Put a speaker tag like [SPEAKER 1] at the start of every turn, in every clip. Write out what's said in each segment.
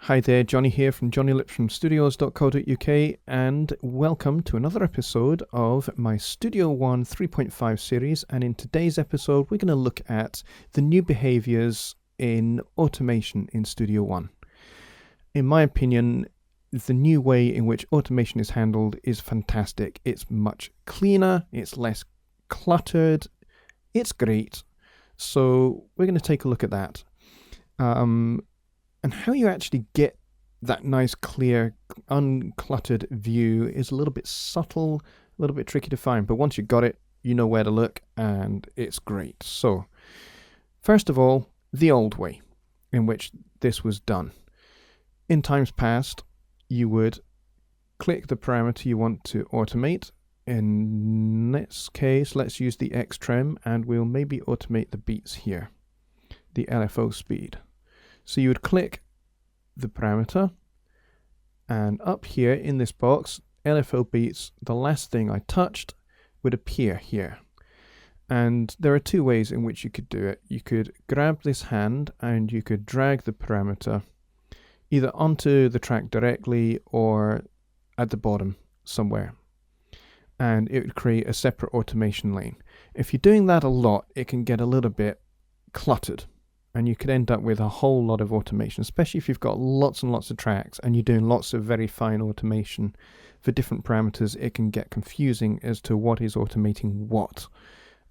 [SPEAKER 1] Hi there, Jonny here from jonnylipshamstudios.co.uk, and welcome to another episode of my Studio One 3.5 series. And in today's episode, we're going to look at the new behaviours in automation in Studio One. In my opinion, the new way in which automation is handled is fantastic. It's much cleaner, it's less cluttered, it's great. So we're going to take a look at that. And how you actually get that nice, clear, uncluttered view is a little bit subtle, a little bit tricky to find. But once you've got it, you know where to look, and it's great. So, first of all, the old way in which this was done. In times past, you would click the parameter you want to automate. In this case, let's use the X trim, and we'll maybe automate the beats here, the LFO speed. So you would click the parameter, and up here in this box, LFO beats, the last thing I touched, would appear here. And there are two ways in which you could do it. You could grab this hand and you could drag the parameter either onto the track directly or at the bottom somewhere, and it would create a separate automation lane. If you're doing that a lot, it can get a little bit cluttered, and you could end up with a whole lot of automation, especially if you've got lots and lots of tracks and you're doing lots of very fine automation for different parameters. It can get confusing as to what is automating what.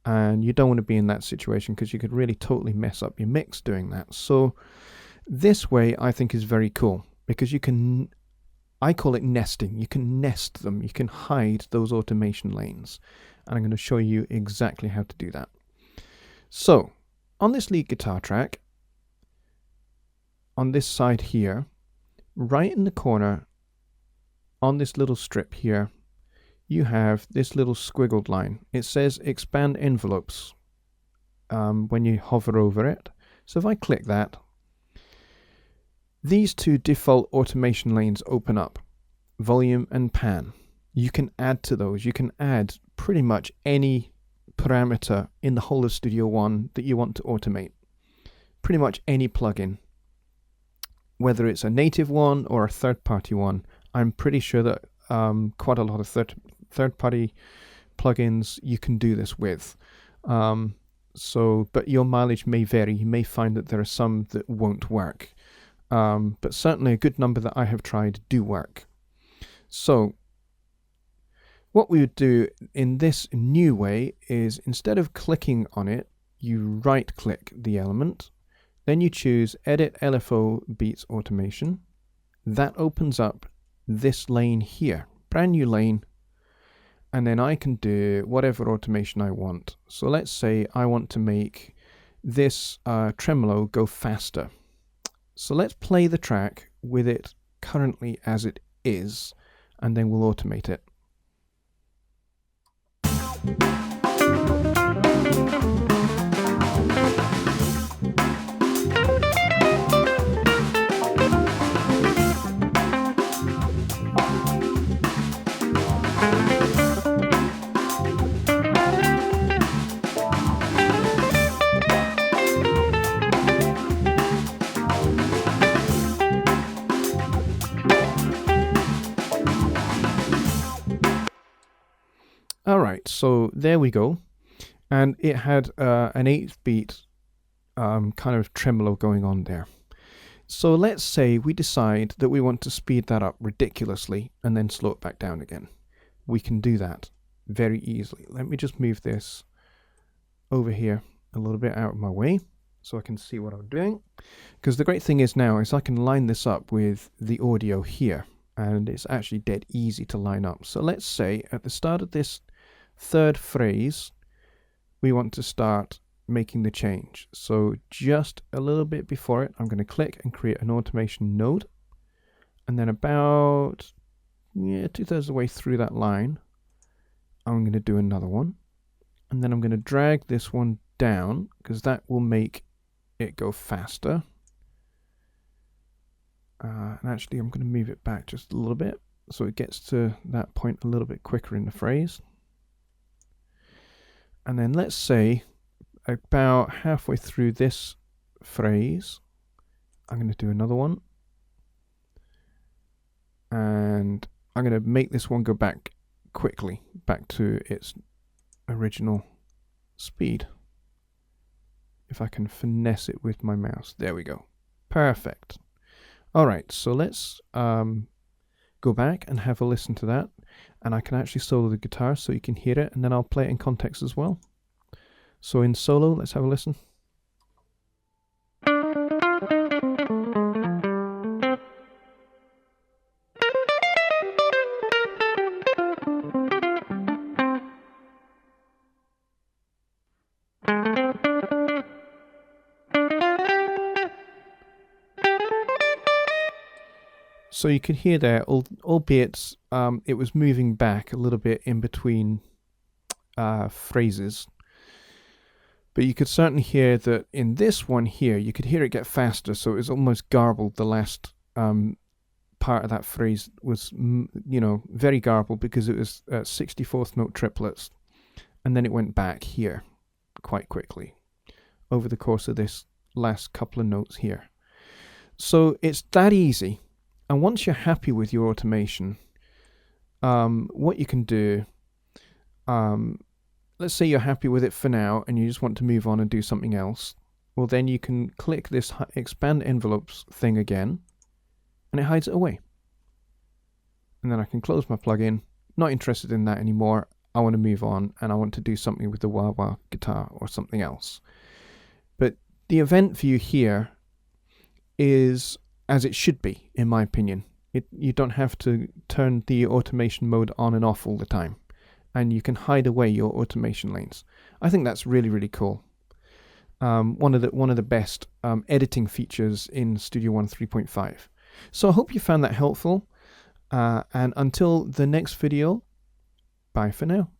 [SPEAKER 1] And you don't want to be in that situation because you could really totally mess up your mix doing that. So this way I think is very cool because you can, I call it nesting. You can nest them. You can hide those automation lanes. And I'm going to show you exactly how to do that. So on this lead guitar track, on this side here, right in the corner, on this little strip here, you have this little squiggled line. It says expand envelopes when you hover over it. So if I click that, these two default automation lanes open up, volume and pan. You can add to those. You can add pretty much any parameter in the whole of Studio One that you want to automate. Pretty much any plugin, whether it's a native one or a third-party one. I'm pretty sure that quite a lot of third-party plugins you can do this with. But your mileage may vary. You may find that there are some that won't work. But certainly a good number that I have tried do work. So what we would do in this new way is instead of clicking on it, you right click the element, then you choose Edit LFO Beats Automation. That opens up this lane here, brand new lane, and then I can do whatever automation I want. So let's say I want to make this tremolo go faster. So let's play the track with it currently as it is, and then we'll automate it. Alright, so there we go. And it had an 8-beat kind of tremolo going on there. So let's say we decide that we want to speed that up ridiculously and then slow it back down again. We can do that very easily. Let me just move this over here a little bit out of my way so I can see what I'm doing. Because the great thing is now is I can line this up with the audio here, and it's actually dead easy to line up. So let's say at the start of this third phrase, we want to start making the change. So just a little bit before it, I'm going to click and create an automation node. And then about 2/3 of the way through that line, I'm going to do another one. And then I'm going to drag this one down because that will make it go faster. And actually, I'm going to move it back just a little bit so it gets to that point a little bit quicker in the phrase. And then let's say about halfway through this phrase, I'm going to do another one. and I'm going to make this one go back quickly, back to its original speed. If I can finesse it with my mouse. There we go. Perfect. Alright, so let's go back and have a listen to that. And I can actually solo the guitar so you can hear it, and then I'll play it in context as well. So in solo, let's have a listen. So you can hear there, albeit it was moving back a little bit in between phrases. But you could certainly hear that in this one here, you could hear it get faster, so it was almost garbled. The last part of that phrase was, you know, very garbled because it was 64th note triplets. And then it went back here quite quickly over the course of this last couple of notes here. So it's that easy. And once you're happy with your automation, what you can do, let's say you're happy with it for now and you just want to move on and do something else. Well, then you can click this expand envelopes thing again, and it hides it away. And then I can close my plugin. Not interested in that anymore. I want to move on and I want to do something with the wah wah guitar or something else. But the event view here is as it should be, in my opinion. You don't have to turn the automation mode on and off all the time, and you can hide away your automation lanes. I think that's really, really cool. One of the best editing features in Studio One 3.5. So I hope you found that helpful, and until the next video, bye for now.